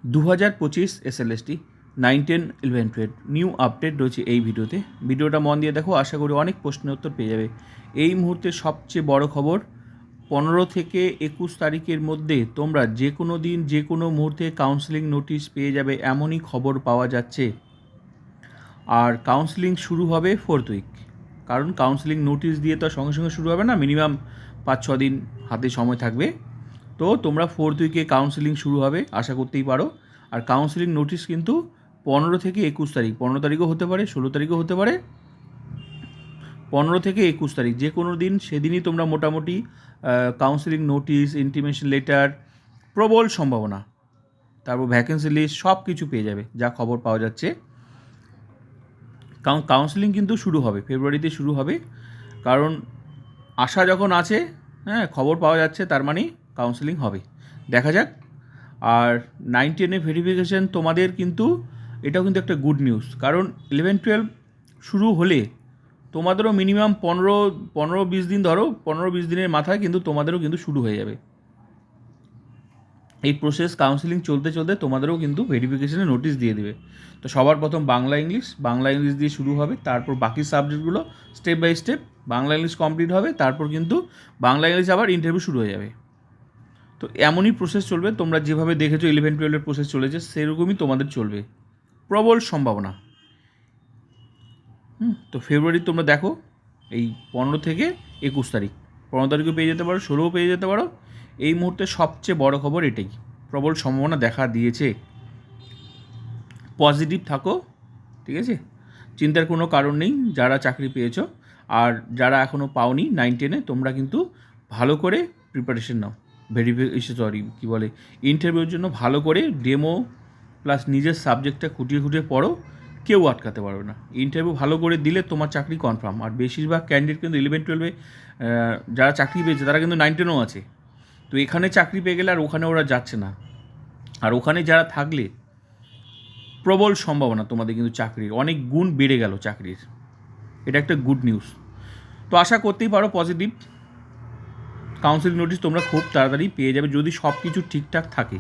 2025 SLST 9, 10, 11, 12 new update রয়েছে এই ভিডিওটা মন দিয়ে দেখো, আশা করি অনেক প্রশ্নের উত্তর পেয়ে যাবে। এই মুহূর্তে সবচেয়ে বড় খবর, 15 থেকে 21 তারিখের মধ্যে তোমরা যে কোনো দিন যে কোনো মুহূর্তে কাউন্সেলিং নোটিশ পেয়ে যাবে, এমনই খবর পাওয়া যাচ্ছে। আর কাউন্সেলিং শুরু হবে 4th উইক, কারণ কাউন্সেলিং নোটিশ দিয়ে তো সঙ্গে সঙ্গে শুরু হবে না, মিনিমাম 5-6 দিন হাতে সময় থাকবে। তো তোমরা 4th উইকে কাউন্সেলিং শুরু হবে, আশা করতেই পারো। আর কাউন্সেলিং নোটিশ কিন্তু 15 থেকে 21 তারিখ, 15 তারিখও হতে পারে, 16 তারিখও হতে পারে। 15 থেকে 21 তারিখ যে কোনো দিন, সেদিনই তোমরা মোটামুটি কাউন্সেলিং নোটিশ, ইন্টিমেশন লেটার, প্রবল সম্ভাবনা, তারপর ভ্যাকেন্সি লিস্ট সব কিছু পেয়ে যাবে, যা খবর পাওয়া যাচ্ছে। কারণ কাউন্সেলিং কিন্তু শুরু হবে, ফেব্রুয়ারিতে শুরু হবে, কারণ আশা যখন আছে, হ্যাঁ, খবর পাওয়া যাচ্ছে, তার মানে কাউন্সেলিং হবে। দেখা যাক। আর 9, 10 ভেরিফিকেশান তোমাদের কিন্তু, এটাও কিন্তু একটা গুড নিউজ, কারণ 11, 12 শুরু হলে তোমাদেরও মিনিমাম 15-20 দিন, ধরো 15-20 দিনের মাথায় কিন্তু তোমাদেরও কিন্তু শুরু হয়ে যাবে এই প্রসেস। কাউন্সেলিং চলতে চলতে তোমাদেরও কিন্তু ভেরিফিকেশানের নোটিশ দিয়ে দেবে। তো সবার প্রথম বাংলা ইংলিশ দিয়ে শুরু হবে, তারপর বাকি সাবজেক্টগুলো step by step Bangla English complete হবে, তারপর কিন্তু বাংলা ইংলিশ আবার ইন্টারভিউ শুরু হয়ে যাবে। তো এমনই প্রসেস চলবে, তোমরা যেভাবে দেখেছো 11, 12 প্রসেস চলেছে, সেরকমই তোমাদের চলবে, প্রবল সম্ভাবনা। তো ফেব্রুয়ারি তোমরা দেখো, এই 15 থেকে 21 তারিখ, 15 তারিখও পেয়ে যেতে পারো, 16ও পেয়ে যেতে পারো। এই মুহূর্তে সবচেয়ে বড় খবর এটাই, প্রবল সম্ভাবনা দেখা দিয়েছে। পজিটিভ থাকো, ঠিক আছে, চিন্তার কোনো কারণ নেই যারা চাকরি পেয়েছো। আর যারা এখনও পাওনি 9, 10, তোমরা কিন্তু ভালো করে প্রিপারেশন নাও, ইন্টারভিউর জন্য ভালো করে ডেমো প্লাস নিজের সাবজেক্টটা খুঁটিয়ে খুঁটিয়ে পড়ো, কেউ আটকাতে পারবে না। ইন্টারভিউ ভালো করে দিলে তোমার চাকরি কনফার্ম। আর বেশিরভাগ ক্যান্ডিডেট কিন্তু 11, 12 যারা চাকরি পেয়েছে তারা কিন্তু 9, 10ও আছে। তো এখানে চাকরি পেয়ে গেলে আর ওখানে ওরা যাচ্ছে না, আর ওখানে যারা থাকলে প্রবল সম্ভাবনা তোমাদের কিন্তু চাকরির অনেক গুণ বেড়ে গেল চাকরির, এটা একটা গুড নিউজ। তো আশা করতেই পারো পজিটিভ কাউন্সিলিং নোটিশ তোমরা খুব তাড়াতাড়ি পেয়ে যাবে, যদি সব কিছু ঠিকঠাক থাকে।